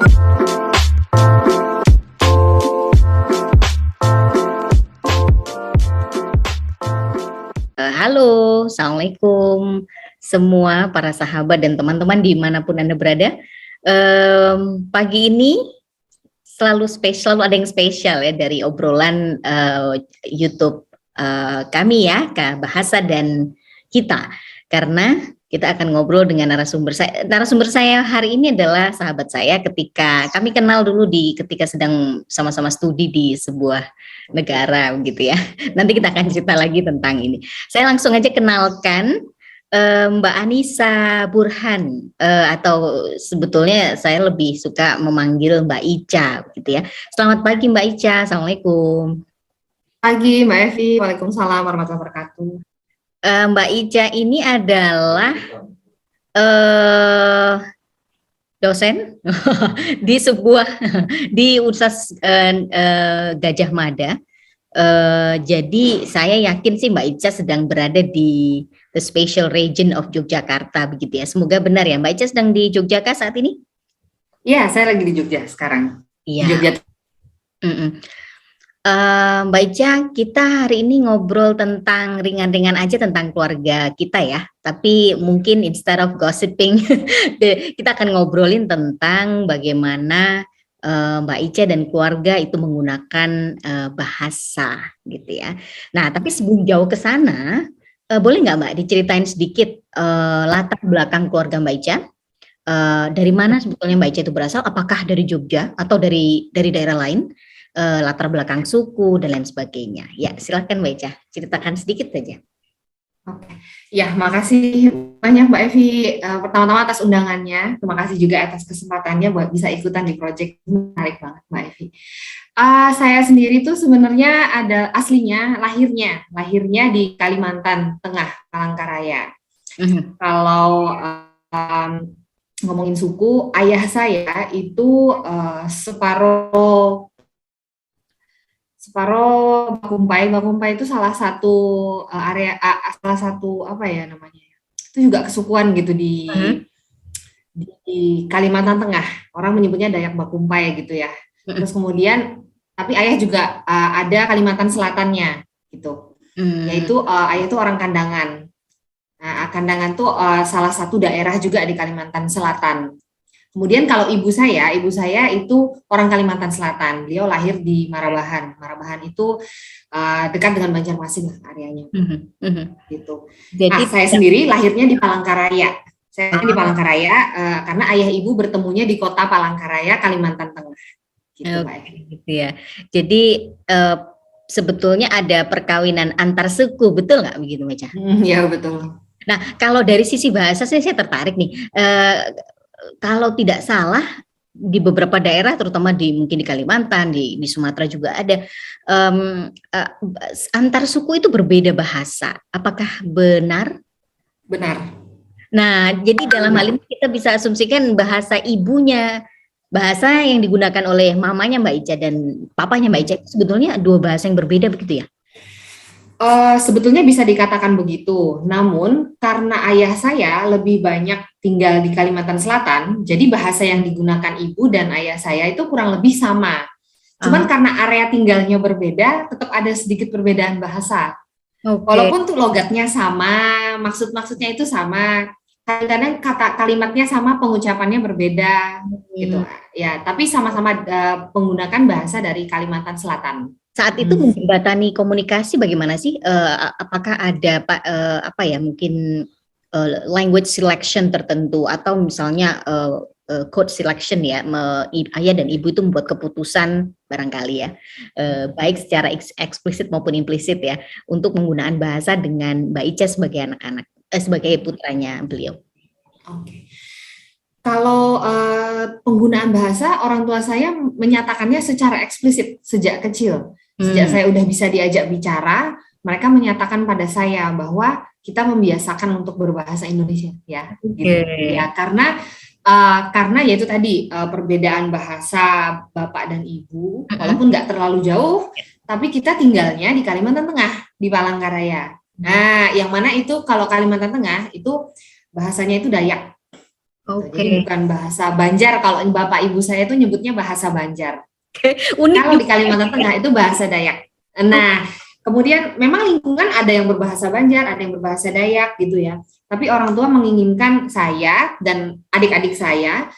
Halo, Assalamualaikum semua para sahabat dan teman-teman dimanapun Anda berada. Pagi ini selalu ada yang spesial ya dari obrolan YouTube kami ya, Kak Bahasa dan kita. Karena kita akan ngobrol dengan narasumber saya. Narasumber saya hari ini adalah sahabat saya ketika kami kenal dulu ketika sedang sama-sama studi di sebuah negara begitu ya. Nanti kita akan cerita lagi tentang ini. Saya langsung aja kenalkan Mbak Anissa Burhan, atau sebetulnya saya lebih suka memanggil Mbak Ica gitu ya. Selamat pagi Mbak Ica, Assalamualaikum. Pagi Mbak Evi, Waalaikumsalam warahmatullahi wabarakatuh. Mbak Ica ini adalah dosen di Universitas Gajah Mada. Jadi saya yakin sih Mbak Ica sedang berada di the special region of Yogyakarta begitu ya. Semoga benar ya, Mbak Ica sedang di Yogyakarta saat ini? Iya, saya lagi di Jogja sekarang. Iya. Di Jogja. Mbak Ica, kita hari ini ngobrol tentang ringan-ringan aja tentang keluarga kita ya. Tapi mungkin instead of gossiping, kita akan ngobrolin tentang bagaimana Mbak Ica dan keluarga itu menggunakan bahasa gitu ya. Nah, tapi sebelum jauh ke sana, boleh nggak Mbak diceritain sedikit latar belakang keluarga Mbak Ica? Dari mana sebetulnya Mbak Ica itu berasal? Apakah dari Jogja atau dari daerah lain? Latar belakang suku dan lain sebagainya. Ya, silakan Mbak Ica, ceritakan sedikit saja. Oke, ya makasih banyak Mbak Evi. Pertama-tama atas undangannya, terima kasih juga atas kesempatannya buat bisa ikutan di project menarik banget Mbak Evi. Saya sendiri tuh sebenarnya lahirnya di Kalimantan Tengah, Palangkaraya. Kalau ngomongin suku, ayah saya itu separuh Bakumpai itu salah satu apa ya namanya, itu juga kesukuan gitu di Kalimantan Tengah, orang menyebutnya Dayak Bakumpai gitu ya. Terus kemudian tapi ayah juga ada Kalimantan Selatannya gitu, yaitu ayah itu orang Kandangan. Nah, Kandangan tuh salah satu daerah juga di Kalimantan Selatan. Kemudian kalau ibu saya itu orang Kalimantan Selatan. Beliau lahir di Marabahan. Marabahan itu dekat dengan Banjarmasin lah areanya. Gitu. Jadi, nah, saya sendiri lahirnya di Palangkaraya. Saya di Palangkaraya karena ayah ibu bertemunya di kota Palangkaraya, Kalimantan Tengah. Gitu, gitu ya. Jadi sebetulnya ada perkawinan antar suku, betul nggak begitu, Meca? Ya betul. Nah, kalau dari sisi bahasa saya tertarik nih. Kalau tidak salah di beberapa daerah, terutama mungkin di Kalimantan, di Sumatera juga ada antar suku itu berbeda bahasa. Apakah benar? Benar. Nah, jadi dalam hal ini kita bisa asumsikan bahasa ibunya, bahasa yang digunakan oleh mamanya Mbak Ica dan papanya Mbak Ica sebetulnya dua bahasa yang berbeda begitu ya? Sebetulnya bisa dikatakan begitu, namun karena ayah saya lebih banyak tinggal di Kalimantan Selatan, jadi bahasa yang digunakan ibu dan ayah saya itu kurang lebih sama. Cuman karena area tinggalnya berbeda, tetap ada sedikit perbedaan bahasa. Okay. Walaupun tuh logatnya sama, maksudnya itu sama, kadang-kadang kata kalimatnya sama, pengucapannya berbeda, gitu. Ya, tapi sama-sama menggunakan bahasa dari Kalimantan Selatan. Saat itu menjembatani komunikasi bagaimana sih? Apakah ada mungkin language selection tertentu atau misalnya code selection ya, ayah dan ibu itu membuat keputusan barangkali ya, baik secara eksplisit maupun implisit ya, untuk menggunakan bahasa dengan Mbak Ica sebagai anak-anak, sebagai putranya beliau. Oke. Kalau penggunaan bahasa, orang tua saya menyatakannya secara eksplisit sejak kecil. Sejak saya udah bisa diajak bicara, mereka menyatakan pada saya bahwa kita membiasakan untuk berbahasa Indonesia, ya. Gitu. Ya, karena yaitu tadi perbedaan bahasa bapak dan ibu, walaupun nggak terlalu jauh, tapi kita tinggalnya di Kalimantan Tengah, di Palangkaraya. Nah, yang mana itu kalau Kalimantan Tengah itu bahasanya itu Dayak. Oke. Jadi bukan bahasa Banjar, kalau bapak ibu saya itu nyebutnya bahasa Banjar. Unik Kalau di juga. Kalimantan Tengah itu bahasa Dayak. Nah, kemudian memang lingkungan ada yang berbahasa Banjar, ada yang berbahasa Dayak gitu ya. Tapi orang tua menginginkan saya dan adik-adik saya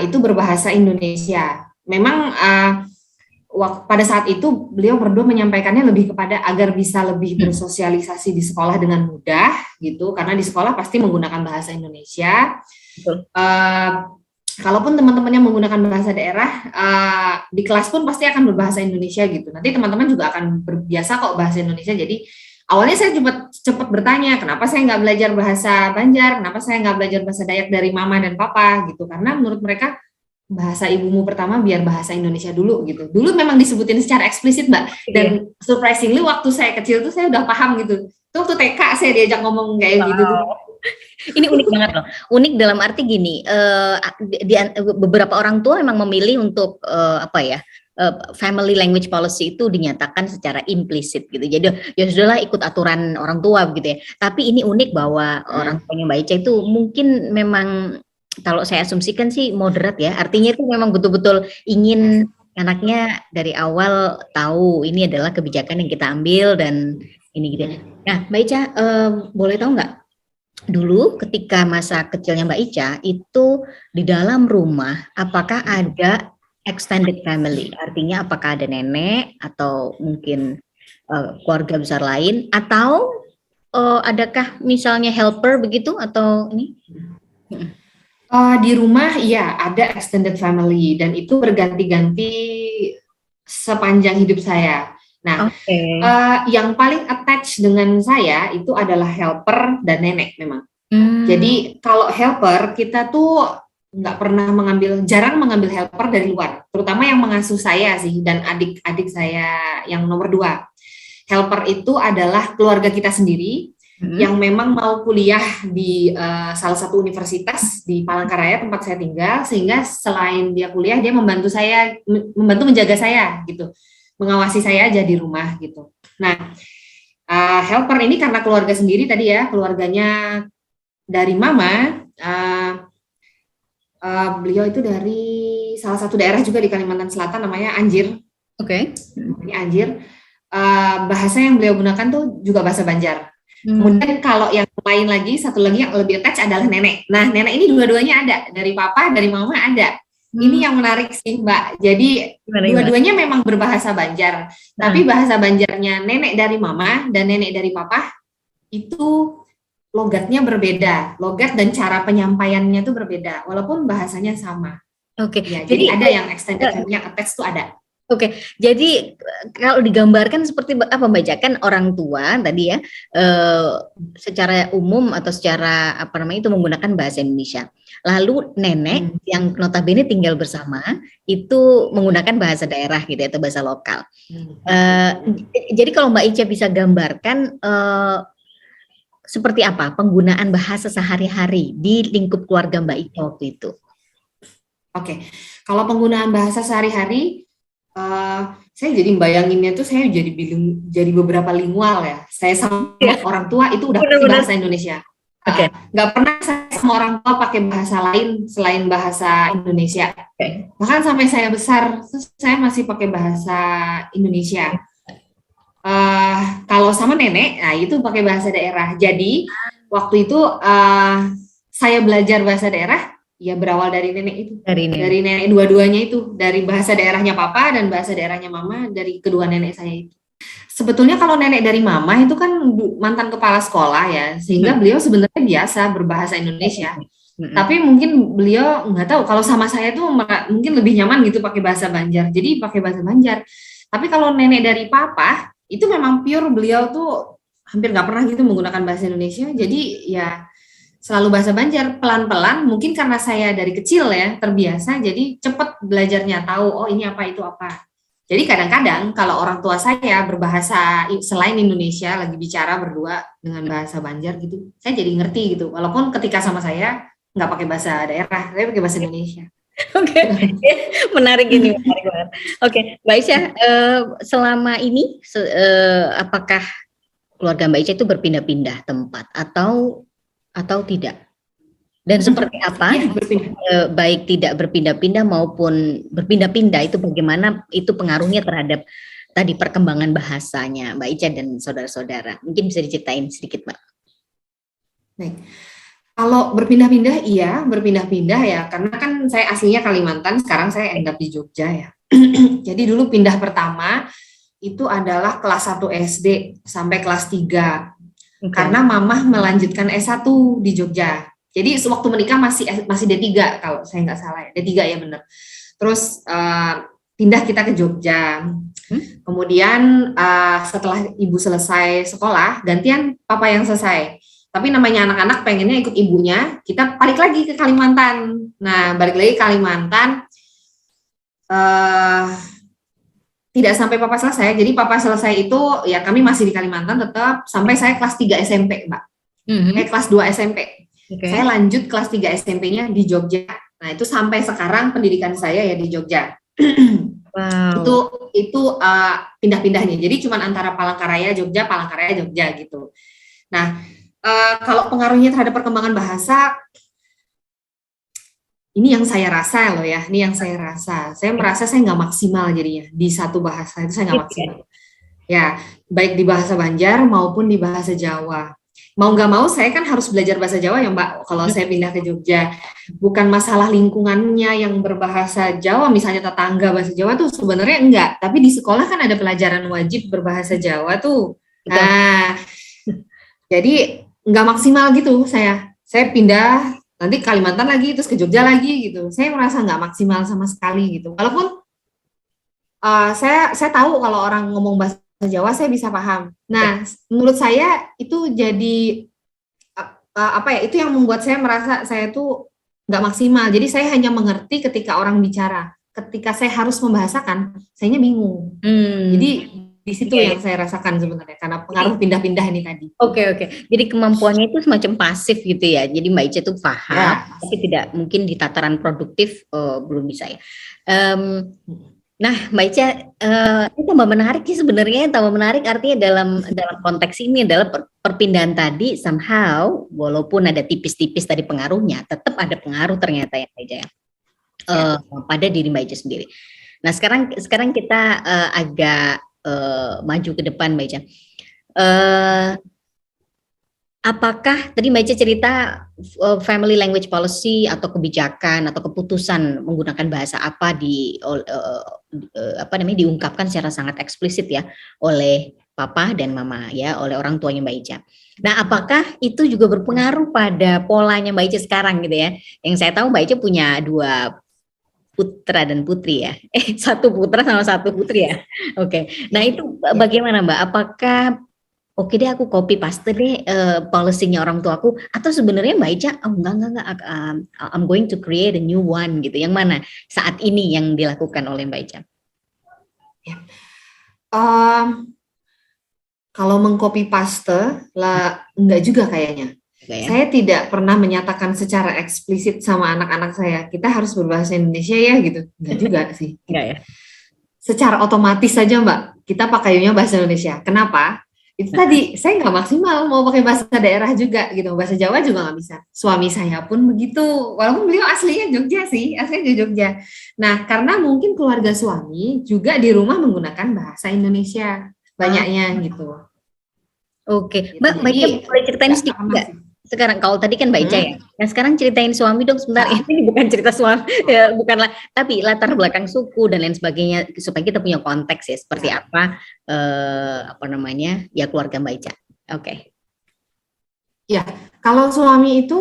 itu berbahasa Indonesia. Memang pada saat itu beliau berdua menyampaikannya lebih kepada agar bisa lebih bersosialisasi di sekolah dengan mudah gitu, karena di sekolah pasti menggunakan bahasa Indonesia. Kalaupun teman-temannya menggunakan bahasa daerah, di kelas pun pasti akan berbahasa Indonesia gitu. Nanti teman-teman juga akan berbiasa kok bahasa Indonesia. Jadi awalnya saya cepat bertanya, kenapa saya nggak belajar bahasa Banjar, kenapa saya nggak belajar bahasa Dayak dari mama dan papa gitu. Karena menurut mereka bahasa ibumu pertama biar bahasa Indonesia dulu gitu. Dulu memang disebutin secara eksplisit, Mbak. Dan surprisingly waktu saya kecil tuh saya udah paham gitu. Itu waktu TK saya diajak ngomong kayak gitu tuh. Ini unik banget loh. Unik dalam arti gini, beberapa orang tua memang memilih untuk family language policy itu dinyatakan secara implisit gitu. Jadi ya sudahlah ikut aturan orang tua gitu ya. Tapi ini unik bahwa orang tuanya Mbak Ica itu mungkin memang, kalau saya asumsikan sih moderat ya. Artinya itu memang betul-betul ingin anaknya dari awal tahu ini adalah kebijakan yang kita ambil dan ini gitu. Nah, Mbak Ica, boleh tahu nggak? Dulu ketika masa kecilnya Mbak Ica itu di dalam rumah apakah ada extended family? Artinya apakah ada nenek atau mungkin keluarga besar lain, atau adakah misalnya helper begitu atau ini? Di rumah iya ada extended family dan itu berganti-ganti sepanjang hidup saya. Nah, yang paling attach dengan saya itu adalah helper dan nenek memang. Jadi kalau helper kita tuh jarang mengambil helper dari luar, terutama yang mengasuh saya sih dan adik-adik saya yang nomor 2. Helper itu adalah keluarga kita sendiri yang memang mau kuliah di salah satu universitas di Palangkaraya tempat saya tinggal, sehingga selain dia kuliah dia membantu menjaga saya gitu, mengawasi saya aja di rumah gitu. Nah, helper ini karena keluarga sendiri tadi ya, keluarganya dari mama, beliau itu dari salah satu daerah juga di Kalimantan Selatan namanya Anjir. Oke. Ini Anjir. Bahasa yang beliau gunakan tuh juga bahasa Banjar. Kemudian kalau yang lain lagi, satu lagi yang lebih attach adalah nenek. Nah, nenek ini dua-duanya ada, dari papa, dari mama ada. Ini yang menarik sih, Mbak. Jadi dua-duanya memang berbahasa Banjar, tapi bahasa Banjarnya nenek dari mama dan nenek dari papa itu logatnya berbeda, logat dan cara penyampaiannya itu berbeda, walaupun bahasanya sama. Oke. Ya, jadi ada yang extended family yang attach itu ada. Oke, jadi kalau digambarkan seperti apa Mbak Ica, kan orang tua tadi ya secara umum atau secara itu menggunakan bahasa Indonesia. Lalu nenek yang notabene tinggal bersama itu menggunakan bahasa daerah gitu atau bahasa lokal. Jadi kalau Mbak Ica bisa gambarkan seperti apa penggunaan bahasa sehari-hari di lingkup keluarga Mbak Ica waktu itu? Oke, kalau penggunaan bahasa sehari-hari, saya jadi bayanginnya tuh saya jadi beberapa lingual ya. Saya sama orang tua itu udah pasti bahasa Indonesia. Nggak pernah saya sama orang tua pakai bahasa lain selain bahasa Indonesia. Bahkan sampai saya besar, saya masih pakai bahasa Indonesia. Kalau sama nenek, nah itu pakai bahasa daerah. Jadi waktu itu saya belajar bahasa daerah. Ya berawal dari nenek itu, dari nenek dua-duanya itu, dari bahasa daerahnya papa dan bahasa daerahnya mama, dari kedua nenek saya itu. Sebetulnya kalau nenek dari mama itu kan mantan kepala sekolah ya, sehingga beliau sebenarnya biasa berbahasa Indonesia. Tapi mungkin beliau nggak tahu, kalau sama saya tuh mungkin lebih nyaman gitu pakai bahasa Banjar, jadi pakai bahasa Banjar. Tapi kalau nenek dari papa, itu memang pure beliau tuh hampir nggak pernah gitu menggunakan bahasa Indonesia, jadi ya selalu bahasa Banjar. Pelan-pelan mungkin karena saya dari kecil ya terbiasa, jadi cepat belajarnya, tahu oh ini apa itu apa. Jadi kadang-kadang kalau orang tua saya berbahasa selain Indonesia lagi bicara berdua dengan bahasa Banjar gitu, saya jadi ngerti gitu, walaupun ketika sama saya nggak pakai bahasa daerah, saya pakai bahasa Indonesia. Oke. Menarik ini, menarik banget. Oke, Mbak Ica, selama ini apakah keluarga Mbak Ica itu berpindah-pindah tempat atau tidak? Dan seperti apa? Ya, berpindah. Baik tidak berpindah-pindah maupun berpindah-pindah itu bagaimana itu pengaruhnya terhadap tadi perkembangan bahasanya Mbak Ica dan saudara-saudara. Mungkin bisa diceritain sedikit, Mbak. Baik. Kalau berpindah-pindah, iya berpindah-pindah ya, karena kan saya aslinya Kalimantan, sekarang saya end up di Jogja ya. Jadi dulu pindah pertama itu adalah kelas 1 SD sampai kelas 3. Karena mamah melanjutkan S1 di Jogja. Jadi waktu menikah masih D3 kalau saya nggak salah ya. D3 ya benar. Terus pindah kita ke Jogja. Kemudian setelah ibu selesai sekolah, gantian papa yang selesai. Tapi namanya anak-anak pengennya ikut ibunya, kita balik lagi ke Kalimantan. Nah, balik lagi ke Kalimantan, tidak sampai papa selesai. Jadi papa selesai itu, ya kami masih di Kalimantan tetap, sampai saya kelas 3 SMP, Mbak. Kelas 2 SMP. Saya lanjut kelas 3 SMP-nya di Jogja. Nah, itu sampai sekarang pendidikan saya ya di Jogja. Wow. Itu pindah-pindahnya. Jadi cuma antara Palangkaraya, Jogja gitu. Nah, kalau pengaruhnya terhadap perkembangan bahasa, ini yang saya rasa loh ya, Saya merasa saya nggak maksimal jadinya di satu bahasa itu saya nggak maksimal. Ya, baik di bahasa Banjar maupun di bahasa Jawa. Mau nggak mau saya kan harus belajar bahasa Jawa ya Mbak. Kalau saya pindah ke Jogja, bukan masalah lingkungannya yang berbahasa Jawa, misalnya tetangga bahasa Jawa tuh sebenarnya enggak. Tapi di sekolah kan ada pelajaran wajib berbahasa Jawa tuh. Nah, jadi nggak maksimal gitu saya pindah nanti Kalimantan lagi terus ke Jogja lagi gitu, saya merasa nggak maksimal sama sekali gitu. Walaupun saya tahu kalau orang ngomong bahasa Jawa saya bisa paham. Nah, menurut saya itu jadi itu yang membuat saya merasa saya tuh nggak maksimal. Jadi saya hanya mengerti ketika orang bicara, ketika saya harus membahasakan sayanya bingung. Jadi di situ yang saya rasakan sebenarnya karena pengaruh pindah-pindah ini tadi. Oke. Jadi kemampuannya itu semacam pasif gitu ya. Jadi Mbak Ica itu paham, tapi tidak mungkin di tataran produktif belum bisa ya. Nah, Mbak Ica, ini tambah menarik sih sebenarnya. Tambah menarik artinya dalam konteks ini adalah perpindahan tadi somehow walaupun ada tipis-tipis tadi pengaruhnya, tetap ada pengaruh ternyata ya Mbak Ica ya. Pada diri Mbak Ica sendiri. Nah, sekarang kita agak maju ke depan Mbak Ica. Apakah tadi Mbak Ica cerita family language policy atau kebijakan atau keputusan menggunakan bahasa apa diungkapkan secara sangat eksplisit ya oleh papa dan mama ya, oleh orang tuanya Mbak Ica. Nah, apakah itu juga berpengaruh pada polanya Mbak Ica sekarang gitu ya? Yang saya tahu Mbak Ica punya 2 putra dan putri ya, 1 putra sama 1 putri ya. Oke. Nah itu bagaimana Mbak? Apakah oke deh aku copy paste deh policy-nya orang tuaku, atau sebenarnya Mbak Ica enggak, I'm going to create a new one gitu. Yang mana saat ini yang dilakukan oleh Mbak Ica? Ya. Kalau mengcopy paste lah enggak juga kayaknya. Saya tidak pernah menyatakan secara eksplisit sama anak-anak saya, kita harus berbahasa Indonesia ya gitu. Enggak juga sih. Enggak ya? Secara otomatis saja Mbak, kita pakainya bahasa Indonesia. Kenapa? Itu tadi, saya nggak maksimal mau pakai bahasa daerah juga gitu. Bahasa Jawa juga nggak bisa. Suami saya pun begitu. Walaupun beliau aslinya Jogja sih, aslinya di Jogja. Nah, karena mungkin keluarga suami juga di rumah menggunakan bahasa Indonesia. Banyaknya gitu. Oke. Mbak Ica boleh ceritain sedikit nggak? Sekarang kalau tadi kan Mbak Ica ya. Nah sekarang ceritain suami dong sebentar. Ini bukan cerita suami, ya, bukanlah, tapi latar belakang suku dan lain sebagainya supaya kita punya konteks ya seperti apa ya keluarga Mbak Ica. Oke. Ya, kalau suami itu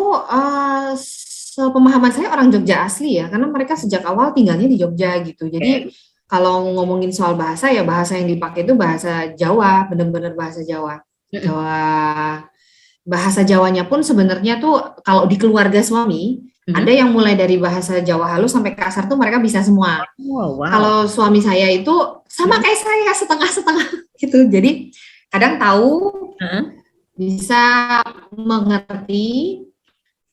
sepemahaman saya orang Jogja asli ya, karena mereka sejak awal tinggalnya di Jogja gitu. Jadi kalau ngomongin soal bahasa ya bahasa yang dipakai itu bahasa Jawa, benar-benar bahasa Jawa. Bahasa Jawanya pun sebenarnya tuh kalau di keluarga suami ada yang mulai dari bahasa Jawa halus sampai kasar tuh mereka bisa semua. Wow. Kalau suami saya itu sama kayak saya setengah-setengah gitu. Jadi kadang tahu, bisa mengerti,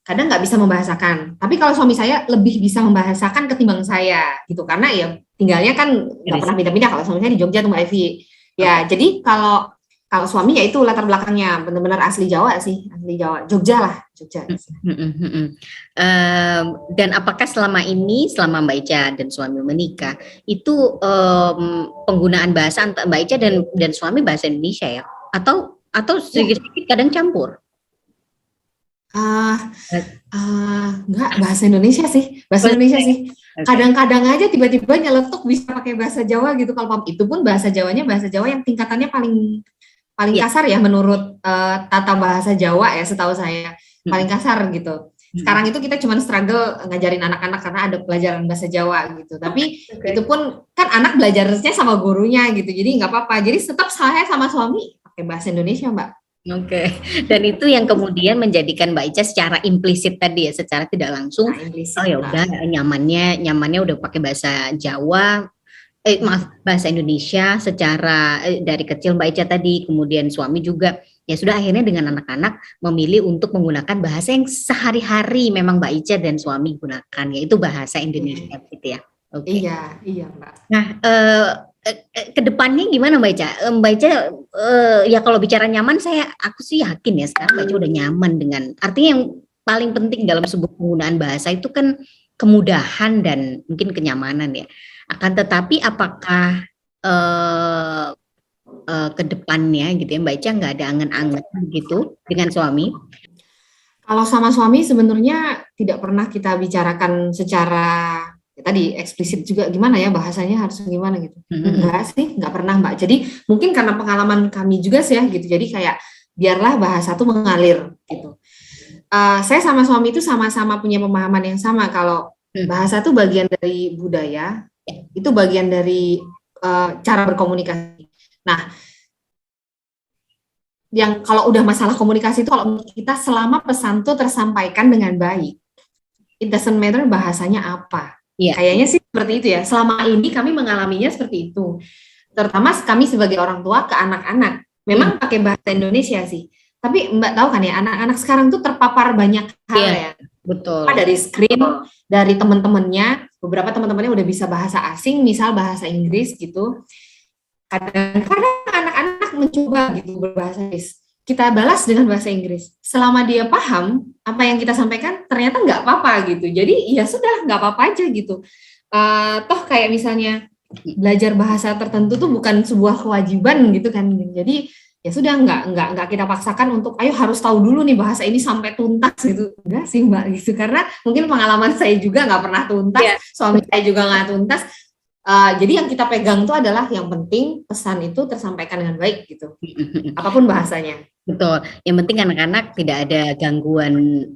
kadang nggak bisa membahasakan. Tapi kalau suami saya lebih bisa membahasakan ketimbang saya gitu, karena ya tinggalnya kan nggak pernah pindah-pindah. Kalau suami saya di Jogja tuh Mbak Evi. Ya, jadi kalau Kalau suami ya itu latar belakangnya benar-benar asli Jawa sih, asli Jawa, Jogja lah, Jogja. Dan apakah selama Mbak Ica dan suami menikah, itu penggunaan bahasa antara Mbak Ica dan suami bahasa Indonesia ya? Atau sedikit-sedikit kadang campur? Enggak, bahasa Indonesia sih, Kadang-kadang aja tiba-tiba nyeletuk bisa pakai bahasa Jawa gitu. Kalau itu pun bahasa Jawanya bahasa Jawa yang tingkatannya paling kasar ya menurut tata bahasa Jawa ya, setahu saya paling kasar gitu. Sekarang itu kita cuma struggle ngajarin anak-anak karena ada pelajaran bahasa Jawa gitu. Tapi itu pun kan anak belajarnya sama gurunya gitu, jadi nggak apa-apa. Jadi tetap saya sama suami pakai bahasa Indonesia, Mbak. Oke. Dan itu yang kemudian menjadikan Mbak Ica secara implisit tadi ya, secara tidak langsung, oh ya udah nyamannya udah pakai bahasa Jawa, bahasa Indonesia secara dari kecil Mbak Ica tadi, kemudian suami juga, ya sudah akhirnya dengan anak-anak memilih untuk menggunakan bahasa yang sehari-hari memang Mbak Ica dan suami gunakan, yaitu bahasa Indonesia gitu ya. Oke. Iya Mbak. Nah, kedepannya gimana Mbak Ica? Mbak Ica ya kalau bicara nyaman, aku sih yakin ya sekarang Mbak Ica udah nyaman dengan, artinya yang paling penting dalam sebuah penggunaan bahasa itu kan kemudahan dan mungkin kenyamanan ya. Akan tetapi apakah kedepannya gitu ya Mbak Ica nggak ada angan-angan gitu dengan suami? Kalau sama suami sebenarnya tidak pernah kita bicarakan secara tadi eksplisit juga gimana ya bahasanya harus gimana gitu. Enggak sih, enggak pernah Mbak. Jadi mungkin karena pengalaman kami juga sih ya gitu. Jadi kayak biarlah bahasa tuh mengalir gitu. Saya sama suami itu sama-sama punya pemahaman yang sama kalau bahasa tuh bagian dari budaya, itu bagian dari cara berkomunikasi. Nah, yang kalau udah masalah komunikasi itu kalau kita selama pesan tuh tersampaikan dengan baik, it doesn't matter bahasanya apa. Kayaknya sih seperti itu ya. Selama ini kami mengalaminya seperti itu. Terutama kami sebagai orang tua ke anak-anak. Memang pakai bahasa Indonesia sih. Tapi Mbak tahu kan ya, anak-anak sekarang tuh terpapar banyak hal ya. Betul. Dari screen, dari teman-temannya, beberapa teman-temannya udah bisa bahasa asing, misal bahasa Inggris gitu. Kadang-kadang anak-anak mencoba gitu berbahasa Inggris. Kita balas dengan bahasa Inggris. Selama dia paham apa yang kita sampaikan, ternyata nggak apa-apa gitu. Jadi ya sudah, nggak apa-apa aja gitu. Toh kayak misalnya belajar bahasa tertentu tuh bukan sebuah kewajiban gitu kan. Jadi ya sudah, nggak kita paksakan untuk ayo harus tahu dulu nih bahasa ini sampai tuntas gitu. Enggak sih Mbak gitu. Karena mungkin pengalaman saya juga nggak pernah tuntas, suami saya juga nggak tuntas. Jadi yang kita pegang itu adalah yang penting pesan itu tersampaikan dengan baik gitu, apapun bahasanya. Betul. Yang penting anak-anak tidak ada gangguan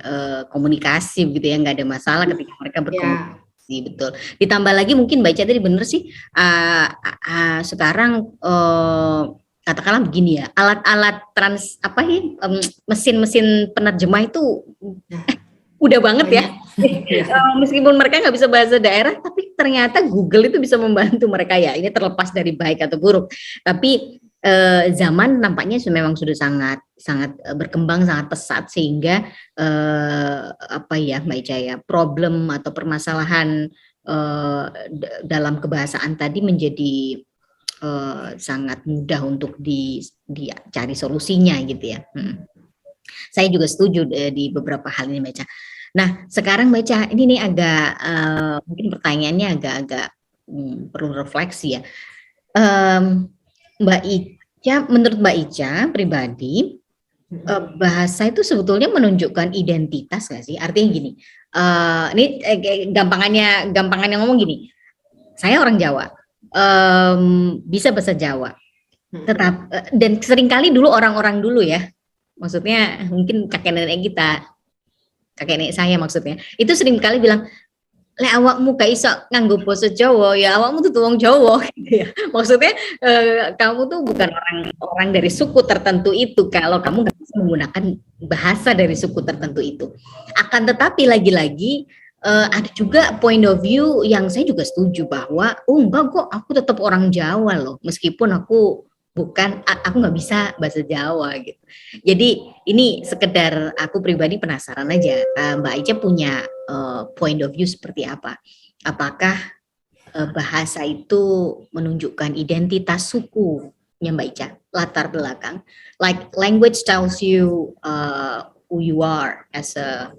komunikasi gitu ya, nggak ada masalah ketika mereka berkomunikasi. Betul. Ditambah lagi mungkin Mbak Ica tadi bener sih, sekarang katakanlah begini ya, alat-alat mesin-mesin penerjemah itu udah banget ya. Meskipun mereka nggak bisa bahasa daerah, tapi ternyata Google itu bisa membantu mereka ya. Ini terlepas dari baik atau buruk. Tapi zaman nampaknya memang sudah sangat berkembang, sangat pesat sehingga Mbak Ica ya, problem atau permasalahan dalam kebahasaan tadi menjadi sangat mudah untuk dicari solusinya gitu ya. Saya juga setuju di beberapa hal ini Mbak Ica. Nah, sekarang Mbak Ica, ini nih agak mungkin pertanyaannya agak perlu refleksi ya. Mbak Ica, menurut Mbak Ica pribadi, bahasa itu sebetulnya menunjukkan identitas nggak sih? Artinya gini, ini gampangannya ngomong gini, saya orang Jawa, bisa bahasa Jawa, dan seringkali dulu orang-orang dulu ya, maksudnya mungkin kakek nenek saya maksudnya, itu sering kali bilang, lek awakmu gak iso nganggo basa Jawa, ya awakmu tuh wong Jawa gitu ya. Maksudnya kamu tuh bukan orang dari suku tertentu itu kalau kamu gak bisa menggunakan bahasa dari suku tertentu itu. Akan tetapi lagi-lagi ada juga point of view yang saya juga setuju bahwa enggak kok, aku tetap orang Jawa loh, meskipun aku nggak bisa bahasa Jawa gitu. Jadi ini sekedar aku pribadi penasaran aja, Mbak Ica punya point of view seperti apa? Apakah bahasa itu menunjukkan identitas sukunya Mbak Ica? latar belakang. Like language tells you who you are as a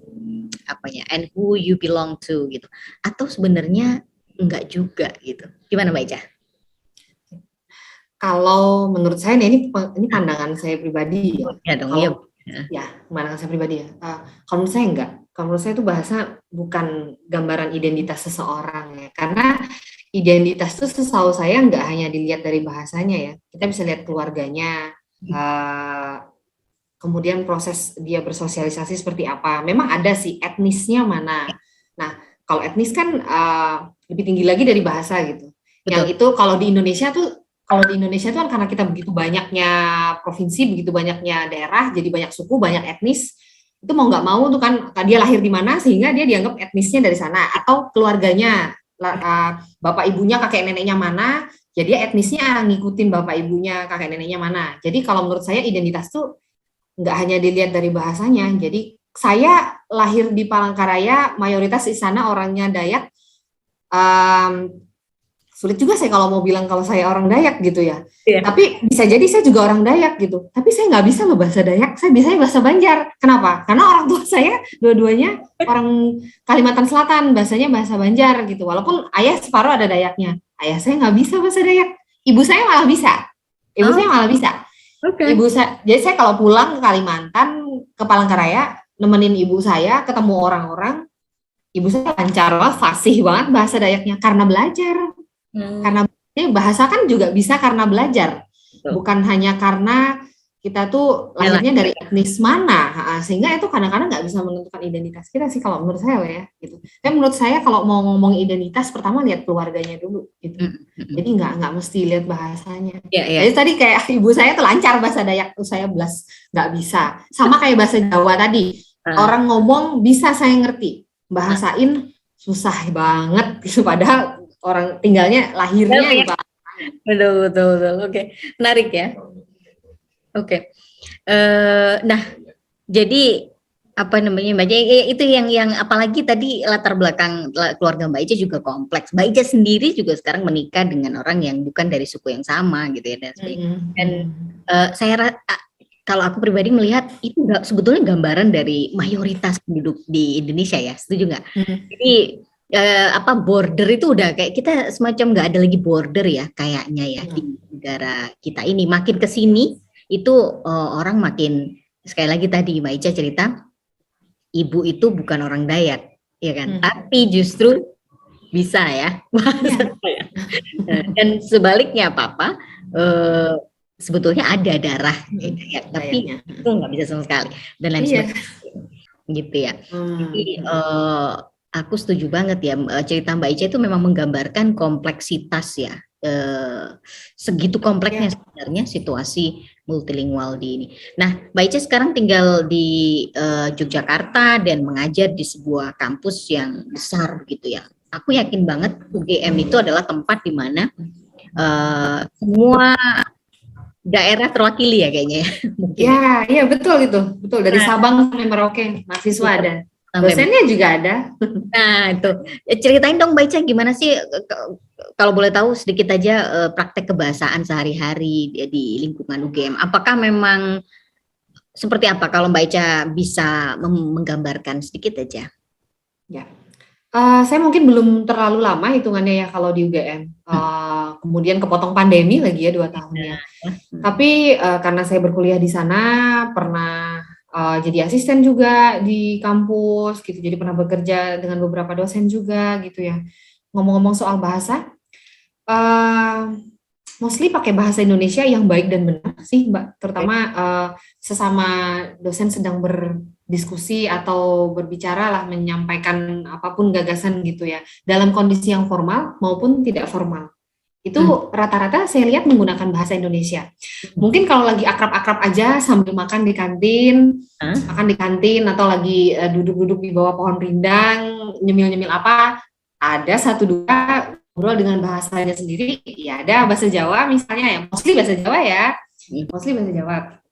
and who you belong to gitu. Atau sebenarnya enggak juga gitu. Gimana Mbak Ica? Kalau menurut saya ini pandangan saya pribadi ya. Ya dong, kalau pandangan saya pribadi ya. Kalau menurut saya enggak. Kalau menurut saya itu bahasa bukan gambaran identitas seseorang ya. Karena identitas itu setahu saya enggak hanya dilihat dari bahasanya ya. Kita bisa lihat keluarganya, kemudian proses dia bersosialisasi seperti apa. Memang ada sih etnisnya mana. Nah, kalau etnis kan lebih tinggi lagi dari bahasa gitu. Betul. Yang itu kalau di Indonesia tuh kan karena kita begitu banyaknya provinsi, begitu banyaknya daerah, jadi banyak suku, banyak etnis, itu mau nggak mau tuh kan dia lahir di mana sehingga dia dianggap etnisnya dari sana, atau keluarganya, bapak ibunya, kakek neneknya mana, jadi dia etnisnya ngikutin bapak ibunya, kakek neneknya mana. Jadi kalau menurut saya identitas tuh nggak hanya dilihat dari bahasanya. Jadi saya lahir di Palangkaraya, mayoritas di sana orangnya Dayak. Sulit juga saya kalau mau bilang kalau saya orang Dayak gitu ya. Yeah. Tapi bisa jadi saya juga orang Dayak gitu. Tapi saya nggak bisa loh bahasa Dayak, saya bisanya bahasa Banjar. Kenapa? Karena orang tua saya dua-duanya orang Kalimantan Selatan, bahasanya bahasa Banjar gitu. Walaupun ayah separuh ada Dayaknya. Ayah saya nggak bisa bahasa Dayak. Ibu saya malah bisa. Saya malah bisa. Okay. Jadi saya kalau pulang ke Kalimantan, ke Palangkaraya, nemenin ibu saya, ketemu orang-orang, ibu saya lancar banget, fasih banget bahasa Dayaknya karena belajar. Karena bahasa kan juga bisa karena belajar, bukan hanya karena kita tuh lahirnya dari etnis mana, sehingga itu kadang-kadang nggak bisa menentukan identitas kita sih kalau menurut saya ya gitu. Tapi menurut saya kalau mau ngomong identitas pertama lihat keluarganya dulu gitu. Jadi nggak mesti lihat bahasanya. Jadi tadi kayak ibu saya tuh lancar bahasa Dayak, tuh saya belas nggak bisa. Sama kayak bahasa Jawa tadi, orang ngomong bisa saya ngerti, bahasain susah banget gitu, padahal orang tinggalnya lahirnya gitu. Betul. Oke. Menarik ya. Oke. Nah, jadi apa namanya Mbak Ica, itu yang apalagi tadi latar belakang keluarga Mbak Ica juga kompleks. Mbak Ica sendiri juga sekarang menikah dengan orang yang bukan dari suku yang sama gitu ya dan sebagainya. Dan saya kalau aku pribadi melihat itu sebetulnya gambaran dari mayoritas penduduk di Indonesia ya. Setuju nggak? Jadi border itu udah kayak kita semacam nggak ada lagi border ya kayaknya ya di negara kita ini. Makin kesini itu orang makin, sekali lagi tadi Mbak Ica cerita ibu itu bukan orang Dayak ya kan, tapi justru bisa ya dan sebaliknya papa sebetulnya ada darah Dayak tapi itu nggak bisa sama sekali dan lain sebagainya gitu ya. Jadi aku setuju banget ya, cerita Mbak Ica itu memang menggambarkan kompleksitas ya, segitu kompleksnya sebenarnya situasi multilingual di ini. Nah, Mbak Ica sekarang tinggal di Yogyakarta dan mengajar di sebuah kampus yang besar begitu ya. Aku yakin banget UGM itu adalah tempat di mana semua daerah terwakili ya kayaknya ya. Iya betul itu, betul dari Sabang sampai Merauke mahasiswa ada. Dosennya juga ada. Nah itu, ceritain dong Mbak Ica gimana sih kalau boleh tahu sedikit aja praktek kebahasaan sehari-hari di lingkungan UGM. Apakah memang seperti apa kalau Mbak Ica bisa menggambarkan sedikit aja? Ya, saya mungkin belum terlalu lama hitungannya ya kalau di UGM. Kemudian kepotong pandemi lagi ya 2 tahunnya. Tapi karena saya berkuliah di sana, pernah jadi asisten juga di kampus gitu, jadi pernah bekerja dengan beberapa dosen juga gitu ya. Ngomong-ngomong soal bahasa, mostly pakai bahasa Indonesia yang baik dan benar sih Mbak, terutama sesama dosen sedang berdiskusi atau berbicara lah, menyampaikan apapun gagasan gitu ya, dalam kondisi yang formal maupun tidak formal. Itu rata-rata saya lihat menggunakan bahasa Indonesia. Mungkin kalau lagi akrab-akrab aja sambil makan di kantin, atau lagi duduk-duduk di bawah pohon rindang, nyemil-nyemil apa, ada 1-2 ngobrol dengan bahasanya sendiri. Ya ada bahasa Jawa misalnya ya, mostly bahasa Jawa ya.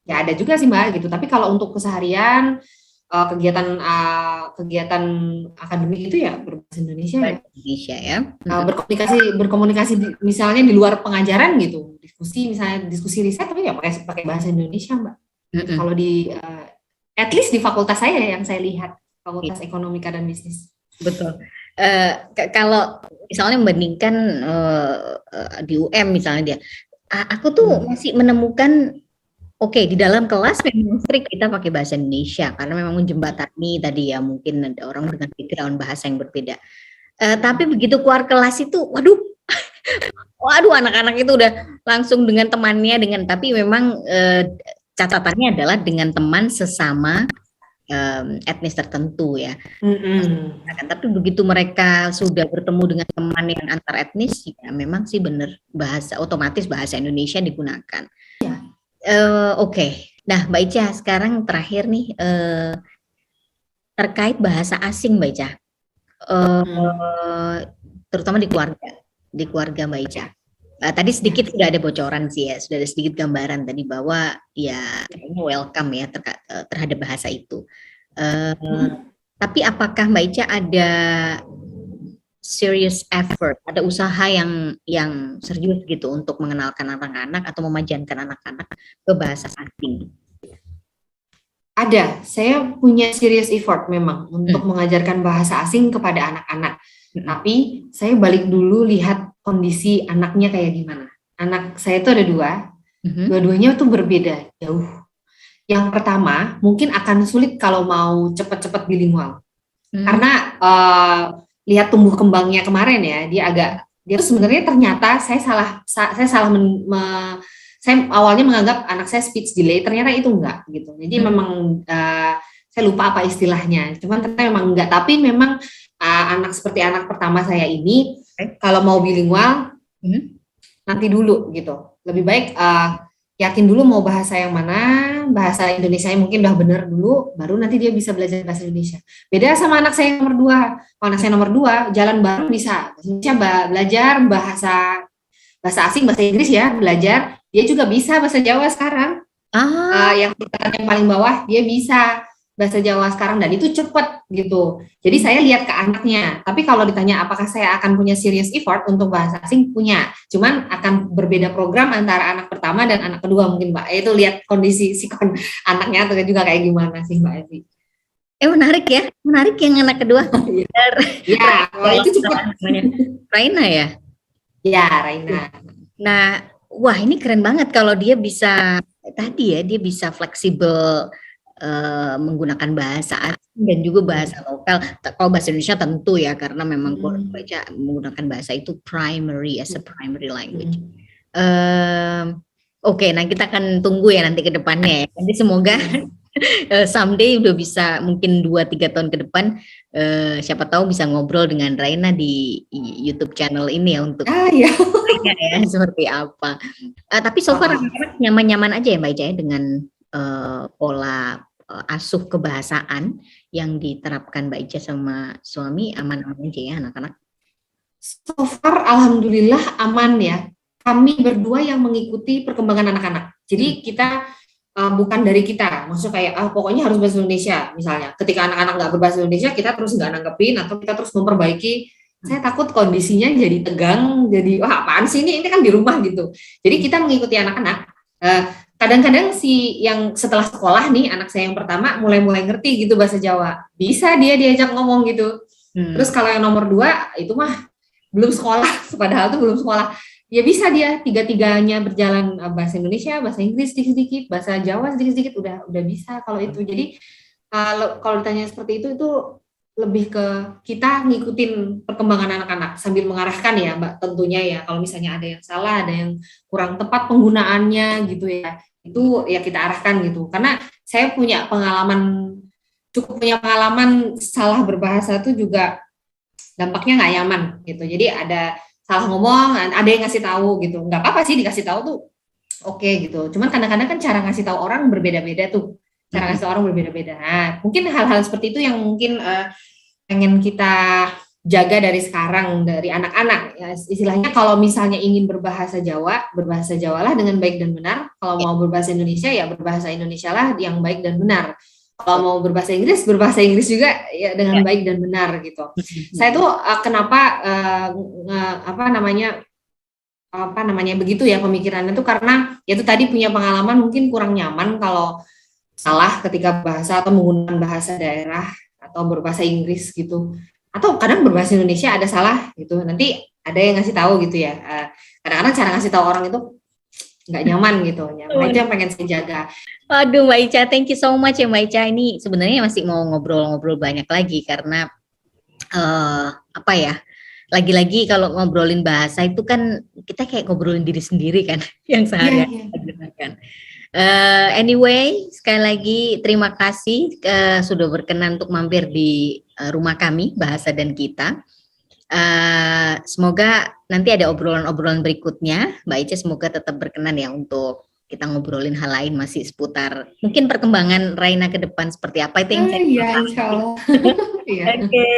Ya ada juga sih Mbak gitu. Tapi kalau untuk keseharian kegiatan akademik itu ya berbahasa Indonesia ya. Indonesia ya. Berkomunikasi misalnya di luar pengajaran gitu, diskusi riset tapi ya pakai bahasa Indonesia, Mbak. Kalau di at least di fakultas saya yang saya lihat, Fakultas Ekonomika dan Bisnis. Betul. Kalau misalnya membandingkan di UM misalnya dia, aku tuh masih menemukan di dalam kelas memang strict kita pakai bahasa Indonesia karena memang menjembatani tadi ya, mungkin ada orang dengan background bahasa yang berbeda. Tapi begitu keluar kelas itu, waduh anak-anak itu udah langsung dengan temannya tapi memang catatannya adalah dengan teman sesama etnis tertentu ya. Tapi begitu mereka sudah bertemu dengan teman yang antar etnis, ya memang sih benar otomatis bahasa Indonesia digunakan. Nah Mbak Ica, sekarang terakhir nih terkait bahasa asing Mbak Ica, terutama di keluarga Mbak Ica. Tadi sedikit sudah ada bocoran sih ya, sudah ada sedikit gambaran tadi bahwa ya kayaknya welcome ya terhadap bahasa itu. Tapi apakah Mbak Ica ada serious effort, ada usaha yang serius gitu untuk mengenalkan anak-anak atau memajankan anak-anak ke bahasa asing? Ada, saya punya serious effort memang untuk mengajarkan bahasa asing kepada anak-anak. Tapi saya balik dulu lihat kondisi anaknya kayak gimana. Anak saya itu ada dua-duanya tuh berbeda jauh. Yang pertama mungkin akan sulit kalau mau cepat-cepat bilingual, karena lihat tumbuh kembangnya kemarin ya, dia tuh sebenarnya ternyata saya awalnya menganggap anak saya speech delay, ternyata itu enggak gitu. Jadi memang saya lupa apa istilahnya, cuman ternyata memang enggak. Tapi memang anak seperti anak pertama saya ini kalau mau bilingual nanti dulu gitu. Lebih baik yakin dulu mau bahasa yang mana, bahasa Indonesia yang mungkin udah bener dulu, baru nanti dia bisa belajar bahasa Indonesia. Beda sama anak saya yang nomor 2. Kalau anak saya nomor 2, jalan bareng bisa. Belajar bahasa asing, bahasa Inggris ya, belajar. Dia juga bisa bahasa Jawa sekarang. Yang paling bawah, dia bisa bahasa Jawa sekarang, dan itu cepat gitu. Jadi saya lihat ke anaknya. Tapi kalau ditanya apakah saya akan punya serious effort untuk bahasa asing, punya. Cuman akan berbeda program antara anak pertama dan anak kedua mungkin, Mbak. Itu lihat kondisi anaknya atau juga kayak gimana sih, Mbak Evi. Menarik yang anak kedua. Ya, itu cepat. Raina ya? Ya, Raina. Nah, wah ini keren banget kalau dia bisa dia bisa fleksibel menggunakan bahasa asing dan juga bahasa lokal. Kalau bahasa Indonesia tentu ya, karena memang baca menggunakan bahasa itu as a primary language. Nah kita akan tunggu ya nanti ke depannya ya. Nanti semoga someday udah bisa, mungkin 2-3 tahun ke depan, siapa tahu bisa ngobrol dengan Raina di YouTube channel ini ya, untuk ya seperti apa. Tapi so far anak-anak nyaman-nyaman aja ya Mbak Ica ya dengan pola asuh kebahasaan yang diterapkan Mbak Ica sama suami, aman-aman aja ya anak-anak? So far alhamdulillah aman ya. Kami berdua yang mengikuti perkembangan anak-anak. Jadi kita bukan dari kita, maksudnya kayak pokoknya harus bahasa Indonesia misalnya. Ketika anak-anak nggak berbahasa Indonesia, kita terus nggak nanggepin atau kita terus memperbaiki. Saya takut kondisinya jadi tegang, jadi apaan sih ini kan di rumah gitu. Jadi kita mengikuti anak-anak. Kadang-kadang yang setelah sekolah nih, anak saya yang pertama mulai ngerti gitu bahasa Jawa, bisa dia diajak ngomong gitu. Terus kalau yang nomor 2 itu mah belum sekolah, padahal tuh belum sekolah, ya bisa dia 3-tiganya berjalan, bahasa Indonesia, bahasa Inggris sedikit-sedikit, bahasa Jawa sedikit-sedikit, udah bisa kalau itu. Jadi kalau ditanya seperti itu lebih ke kita ngikutin perkembangan anak-anak sambil mengarahkan ya Mbak, tentunya ya kalau misalnya ada yang salah, ada yang kurang tepat penggunaannya gitu ya, itu ya kita arahkan gitu. Karena saya cukup punya pengalaman salah berbahasa itu juga dampaknya nggak nyaman gitu. Jadi ada salah ngomong, ada yang ngasih tahu gitu, nggak apa-apa sih dikasih tahu tuh oke gitu. Cuman kadang-kadang kan cara ngasih tahu orang berbeda-beda tuh. Cara ngasih orang berbeda-beda. Nah, mungkin hal-hal seperti itu yang mungkin pengen kita jaga dari sekarang, dari anak-anak. Ya, istilahnya kalau misalnya ingin berbahasa Jawalah dengan baik dan benar. Kalau mau berbahasa Indonesia, ya berbahasa Indonesia lah yang baik dan benar. Kalau mau berbahasa Inggris juga ya dengan baik dan benar gitu. Saya tuh kenapa apa namanya begitu ya pemikirannya tuh karena ya itu tadi punya pengalaman mungkin kurang nyaman kalau salah ketika bahasa atau menggunakan bahasa daerah atau berbahasa Inggris gitu. Atau kadang berbahasa Indonesia ada salah gitu. Nanti ada yang ngasih tahu gitu ya. Kadang-kadang cara ngasih tahu orang itu nggak nyaman gitu. Nah, itu yang pengen saya jaga. Waduh Mbak Ica, thank you so much ya Mbak Ica. Ini sebenarnya masih mau ngobrol-ngobrol banyak lagi karena apa ya? Lagi-lagi kalau ngobrolin bahasa itu kan kita kayak ngobrolin diri sendiri kan, yang sehari-hari kita gunakan. Anyway, sekali lagi terima kasih sudah berkenan untuk mampir di rumah kami, Bahasa dan Kita. Semoga nanti ada obrolan-obrolan berikutnya, Mbak Ica semoga tetap berkenan ya untuk kita ngobrolin hal lain masih seputar mungkin perkembangan Raina ke depan seperti apa itu yang Iya, insya Allah. Oke.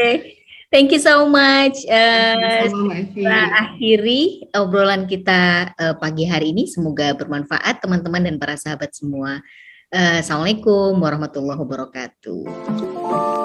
Thank you so much. Kita akhiri obrolan kita pagi hari ini. Semoga bermanfaat teman-teman dan para sahabat semua. Assalamualaikum warahmatullahi wabarakatuh.